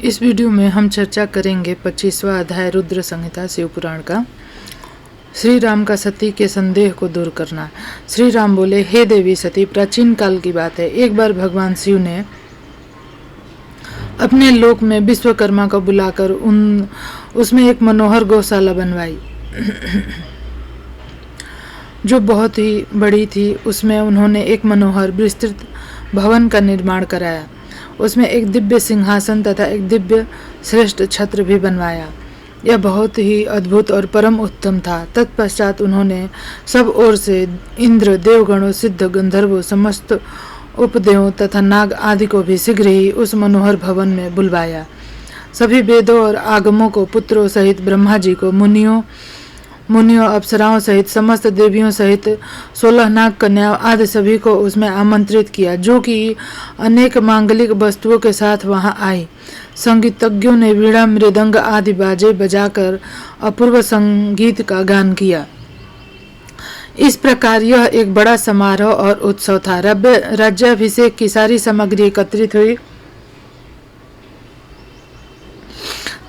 इस वीडियो में हम चर्चा करेंगे 25वां अध्याय रुद्र संहिता शिव पुराण का। श्री राम का सती के संदेह को दूर करना। श्री राम बोले, हे देवी सती, प्राचीन काल की बात है। एक बार भगवान शिव ने अपने लोक में विश्वकर्मा को बुलाकर उसमें एक मनोहर गौशाला बनवाई जो बहुत ही बड़ी थी। उसमें उन्होंने एक मनोहर विस्तृत भवन का निर्माण कराया। उसमें एक दिव्य सिंहासन तथा एक दिव्य श्रेष्ठ छत्र भी बनवाया। यह बहुत ही अद्भुत और परम उत्तम था। तत्पश्चात उन्होंने सब ओर से इंद्र, देवगणों, सिद्ध, गंधर्वों, समस्त उपदेवों तथा नाग आदि को भी शीघ्र ही उस मनोहर भवन में बुलवाया। सभी वेदों और आगमों को, पुत्रों सहित ब्रह्मा जी को, मुनियों, अप्सराओं सहित समस्त देवियों सहित 16 नाग कन्याओं आदि सभी को उसमें आमंत्रित किया, जो कि अनेक मांगलिक वस्तुओं के साथ वहां आई। संगीतज्ञों ने वीणा, मृदंग आदि बाजे बजाकर अपूर्व संगीत का गान किया। इस प्रकार यह एक बड़ा समारोह और उत्सव था। राज्याभिषेक की सारी सामग्री एकत्रित हुई।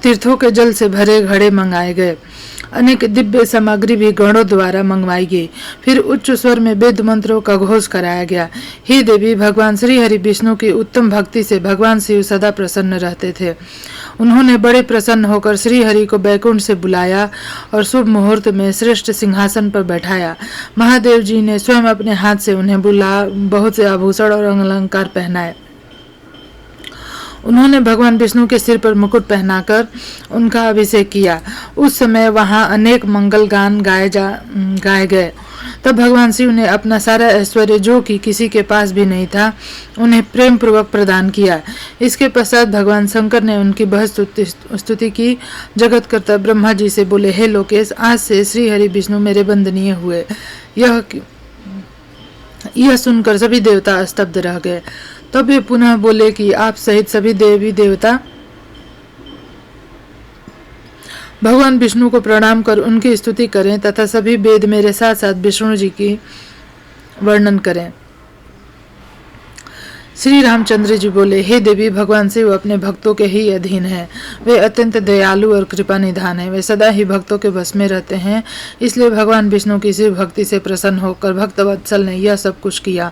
तीर्थों के जल से भरे घड़े मंगाए गए। अनेक दिव्य सामग्री भी गणों द्वारा मंगवाई गई। फिर उच्च स्वर में वेद मंत्रों का घोष कराया गया। हे देवी, भगवान श्री हरि विष्णु की उत्तम भक्ति से भगवान शिव सदा प्रसन्न रहते थे। उन्होंने बड़े प्रसन्न होकर श्री हरि को बैकुंठ से बुलाया और शुभ मुहूर्त में श्रेष्ठ सिंहासन पर बैठाया। महादेव जी ने स्वयं अपने हाथ से उन्हें बहुत से आभूषण और अलंकार पहनाए। उन्होंने भगवान विष्णु के सिर पर मुकुट पहनाकर उनका अभिषेक किया। उस समय वहां अनेक मंगल गान गाए गए। तब भगवान शिव ने अपना सारा ऐश्वर्य, जो कि किसी के पास भी नहीं था, उन्हें प्रेम पूर्वक प्रदान किया। इसके पश्चात भगवान शंकर ने उनकी बहुत स्तुति की। जगतकर्ता ब्रह्मा जी से बोले, हे लोकेश, आज से श्री हरि विष्णु मेरे वंदनीय हुए। यह सुनकर सभी देवता स्तब्ध रह गए। तब वे पुनः बोले कि आप सहित सभी देवी देवता भगवान विष्णु को प्रणाम कर उनकी स्तुति करें तथा सभी वेद मेरे साथ साथ विष्णु जी की वर्णन करें। श्री रामचंद्र जी बोले, हे देवी, भगवान शिव अपने भक्तों के ही अधीन हैं। वे अत्यंत दयालु और कृपा निधान हैं। वे सदा ही भक्तों के बस में रहते हैं। इसलिए भगवान विष्णु की शिव भक्ति से प्रसन्न होकर भक्तवत्सल ने यह सब कुछ किया।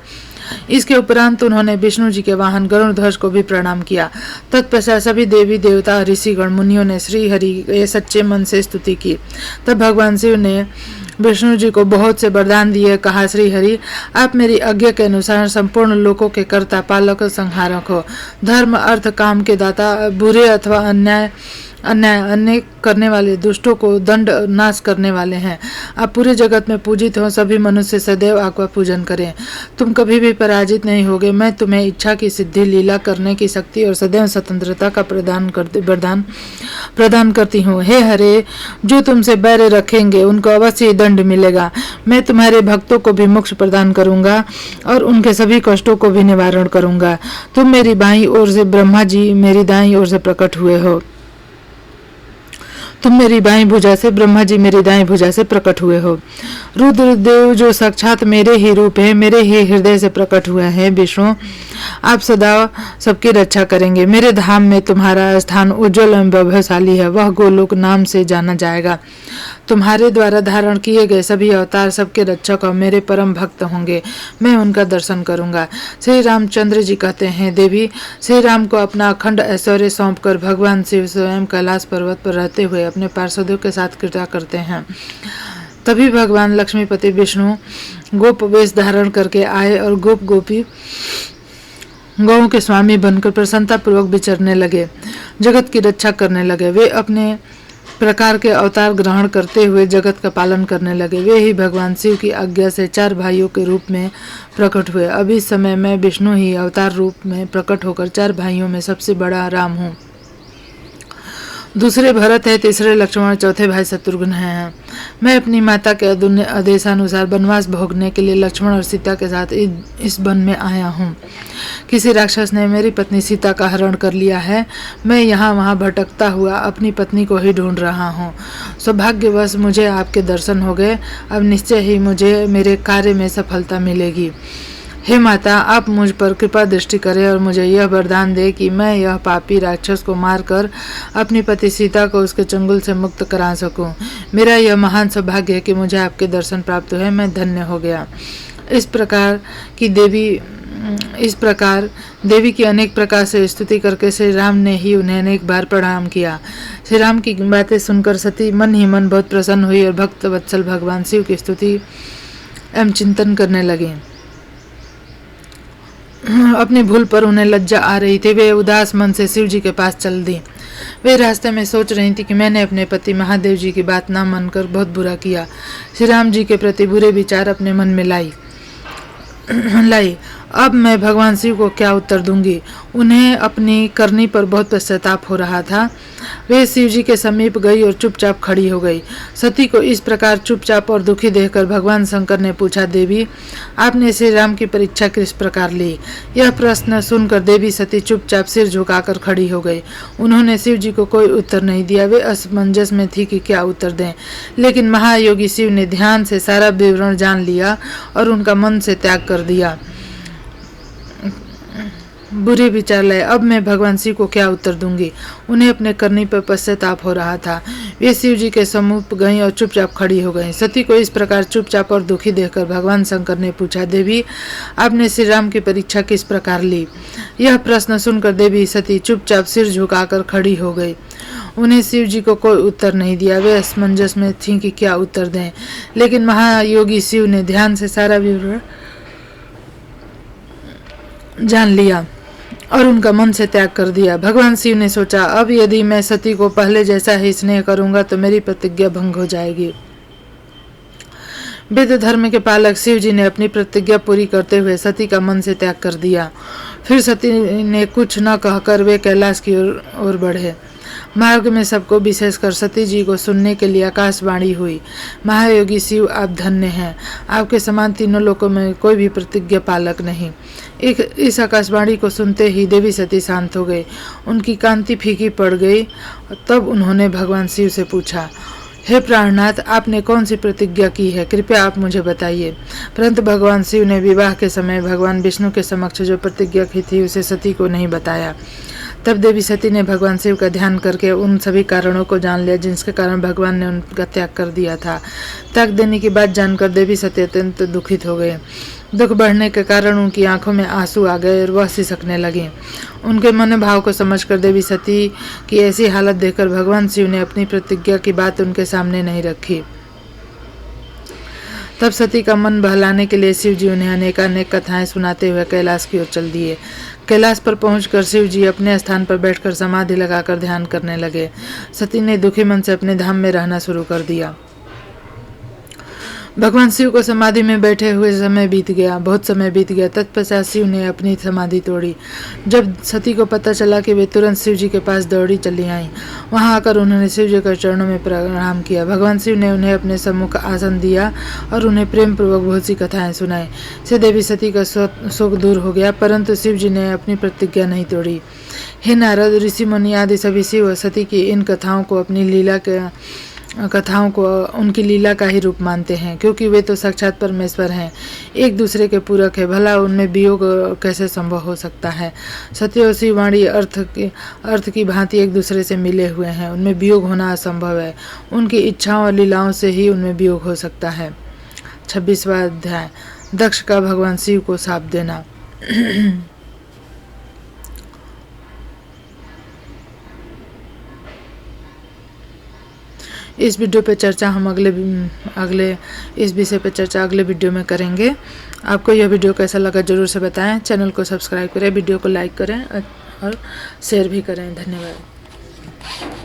इसके उपरांत उन्होंने विष्णु जी के वाहन गरुड़ध्वज को भी प्रणाम किया। तत्पश्चात सभी देवी देवता, ऋषिगण, मुनियों ने श्री हरि के सच्चे मन से स्तुति की। तब भगवान शिव ने विष्णु जी को बहुत से वरदान दिए। कहा, श्री हरि, आप मेरी आज्ञा के अनुसार संपूर्ण लोकों के कर्ता, पालक, संहारक हो। धर्म, अर्थ, काम के दाता, बुरे अथवा अन्याय करने वाले, दुष्टों को दंड नाश करने वाले हैं। आप पूरे जगत में पूजित हो। सभी मनुष्य सदैव आपका पूजन करें। तुम कभी भी पराजित नहीं होगे। मैं तुम्हें इच्छा की सिद्धि, लीला करने की शक्ति और सदैव स्वतंत्रता का वरदान प्रदान करती हूँ। हे हरे, जो तुमसे बैर रखेंगे उनको अवश्य ही दंड मिलेगा। मैं तुम्हारे भक्तों को भी मोक्ष प्रदान करूंगा और उनके सभी कष्टों को भी निवारण करूंगा। तुम मेरी बाईं ओर से ब्रह्मा जी, मेरी दाईं ओर से प्रकट हुए हो। तुम मेरी बाईं भुजा से, ब्रह्मा जी मेरी दाईं भुजा से प्रकट हुए हो। रुद्रदेव जो साक्षात मेरे ही रूप है, मेरे ही हृदय से प्रकट हुए हैं। विष्णु, आप सदा सबकी रक्षा करेंगे। मेरे धाम में तुम्हारा स्थान उज्जवल एवं वैभवशाली है। वह गोलोक नाम से जाना जाएगा। तुम्हारे द्वारा धारण किए गए सभी अवतार सबके रक्षक और मेरे परम भक्त होंगे। मैं उनका दर्शन करूंगा। श्री रामचंद्र जी कहते हैं, देवी, श्री राम को अपना अखंड ऐश्वर्य सौंपकर भगवान शिव स्वयं कैलाश पर्वत पर रहते हुए अपने पार्षदों के साथ क्रीड़ा करते हैं। तभी भगवान लक्ष्मीपति विष्णु गोप वेश धारण करके आए और गोपी गौओं के स्वामी बनकर प्रसन्नता पूर्वक विचरने लगे, जगत की रक्षा करने लगे। वे अपने प्रकार के अवतार ग्रहण करते हुए जगत का पालन करने लगे। वे ही भगवान शिव की आज्ञा से 4 भाइयों के रूप में प्रकट हुए। अभी इस समय मैं विष्णु ही अवतार रूप में प्रकट होकर 4 भाइयों में सबसे बड़ा राम हूँ। दूसरे भरत है, तीसरे लक्ष्मण, चौथे भाई शत्रुघ्न हैं। मैं अपनी माता के आदेशानुसार वनवास भोगने के लिए लक्ष्मण और सीता के साथ इस वन में आया हूँ। किसी राक्षस ने मेरी पत्नी सीता का हरण कर लिया है। मैं यहाँ वहाँ भटकता हुआ अपनी पत्नी को ही ढूंढ रहा हूँ। सौभाग्यवश मुझे आपके दर्शन हो गए। अब निश्चय ही मुझे मेरे कार्य में सफलता मिलेगी। हे माता, आप मुझ पर कृपा दृष्टि करें और मुझे यह वरदान दे कि मैं यह पापी राक्षस को मारकर अपनी पति सीता को उसके चंगुल से मुक्त करा सकूं। मेरा यह महान सौभाग्य है कि मुझे आपके दर्शन प्राप्त हुए, मैं धन्य हो गया। इस प्रकार देवी की अनेक प्रकार से स्तुति करके श्री राम ने ही उन्हें अनेक बार प्रणाम किया। श्री राम की बातें सुनकर सती मन ही मन बहुत प्रसन्न हुई और भक्त वत्सल भगवान शिव की स्तुति एवं चिंतन करने लगी। अपनी भूल पर उन्हें लज्जा आ रही थी। वे उदास मन से शिव जी के पास चल दी। वे रास्ते में सोच रही थी कि मैंने अपने पति महादेव जी की बात ना मानकर बहुत बुरा किया। श्री राम जी के प्रति बुरे विचार अपने मन में लाई। अब मैं भगवान शिव को क्या उत्तर दूंगी। उन्हें अपनी करनी पर बहुत पश्चाताप हो रहा था। वे शिव जी के समीप गई और चुपचाप खड़ी हो गई। सती को इस प्रकार चुपचाप और दुखी देखकर भगवान शंकर ने पूछा, देवी, आपने श्री राम की परीक्षा किस प्रकार ली? यह प्रश्न सुनकर देवी सती चुपचाप सिर झुकाकर खड़ी हो गई। उन्होंने शिव जी को कोई उत्तर नहीं दिया। वे असमंजस में थी कि क्या उत्तर दें, लेकिन महायोगी शिव ने ध्यान से सारा विवरण जान लिया और उनका मन से त्याग कर दिया। बुरे विचार लाए। अब मैं भगवान शिव को क्या उत्तर दूंगी। उन्हें अपने करनी पर पश्चाताप हो रहा था। वे शिव जी के सम्मुख गईं और चुपचाप खड़ी हो गईं। सती को इस प्रकार चुपचाप और दुखी देखकर भगवान शंकर ने पूछा, देवी, आपने श्री राम की परीक्षा किस प्रकार ली? यह प्रश्न सुनकर देवी सती चुपचाप सिर झुकाकर खड़ी हो गई। उन्हें शिव जी को कोई उत्तर नहीं दिया। वे असमंजस में थीं कि क्या उत्तर दें, लेकिन महायोगी शिव ने ध्यान से सारा विवरण जान लिया और उनका मन से त्याग कर दिया। भगवान शिव ने सोचा, अब यदि मैं सती को पहले जैसा ही स्नेह करूंगा तो मेरी प्रतिज्ञा भंग हो जाएगी। वेद धर्म के पालक शिव जी ने अपनी प्रतिज्ञा पूरी करते हुए सती का मन से त्याग कर दिया। फिर सती ने कुछ न कहकर वे कैलाश की ओर बढ़े। मार्ग में सबको, विशेषकर सती जी को सुनने के लिए आकाशवाणी हुई, महायोगी शिव, आप धन्य हैं। आपके समान तीनों लोकों में कोई भी प्रतिज्ञा पालक नहीं। इस आकाशवाणी को सुनते ही देवी सती शांत हो गई। उनकी कांति फीकी पड़ गई। तब उन्होंने भगवान शिव से पूछा, हे प्राणनाथ, आपने कौन सी प्रतिज्ञा की है? कृपया आप मुझे बताइए। परंतु भगवान शिव ने विवाह के समय भगवान विष्णु के समक्ष जो प्रतिज्ञा की थी उसे सती को नहीं बताया। तब देवी सती ने भगवान शिव का ध्यान करके उन सभी कारणों को जान लिया जिनके कारण भगवान ने उनका त्याग कर दिया था। त्याग देने की बात जानकर देवी सती अत्यंत दुखित हो गए। दुख बढ़ने के कारण उनकी आंखों में आंसू आ गए और वह सिसकने लगी। उनके मनोभाव को समझकर देवी सती की ऐसी हालत देखकर भगवान शिव ने अपनी प्रतिज्ञा की बात उनके सामने नहीं रखी। तब सती का मन बहलाने के लिए शिव जी उन्हें अनेकानेक कथाएं सुनाते हुए कैलाश की ओर चल दिए। कैलाश पर पहुंचकर शिव जी अपने स्थान पर बैठकर समाधि लगाकर ध्यान करने लगे। सती ने दुखी मन से अपने धाम में रहना शुरू कर दिया। भगवान शिव को समाधि में बैठे हुए समय बीत गया, बहुत समय बीत गया। तत्पश्चात शिव ने अपनी समाधि तोड़ी। जब सती को पता चला कि वे तुरंत शिव जी के पास दौड़ी चली आईं। वहां आकर उन्होंने शिव जी के चरणों में प्रणाम किया। भगवान शिव ने उन्हें अपने सम्मुख आसन दिया और उन्हें प्रेम पूर्वक बहुत सी कथाएं सुनाई। से देवी सती का शोक दूर हो गया, परंतु शिव जी ने अपनी प्रतिज्ञा नहीं तोड़ी। हे नारद, ऋषि मुनि आदि सभी शिव और सती की इन कथाओं को उनकी लीला का ही रूप मानते हैं, क्योंकि वे तो साक्षात परमेश्वर हैं, एक दूसरे के पूरक है। भला उनमें वियोग कैसे संभव हो सकता है? सत्य और शिव वाणी अर्थ की भांति एक दूसरे से मिले हुए हैं, उनमें वियोग होना असंभव है। उनकी इच्छाओं और लीलाओं से ही उनमें वियोग हो सकता है। 26वां अध्याय, दक्ष का भगवान शिव को शाप देना। इस वीडियो पे चर्चा हम इस विषय पे चर्चा अगले वीडियो में करेंगे। आपको यह वीडियो कैसा लगा जरूर से बताएं। चैनल को सब्सक्राइब करें, वीडियो को लाइक करें और शेयर भी करें। धन्यवाद।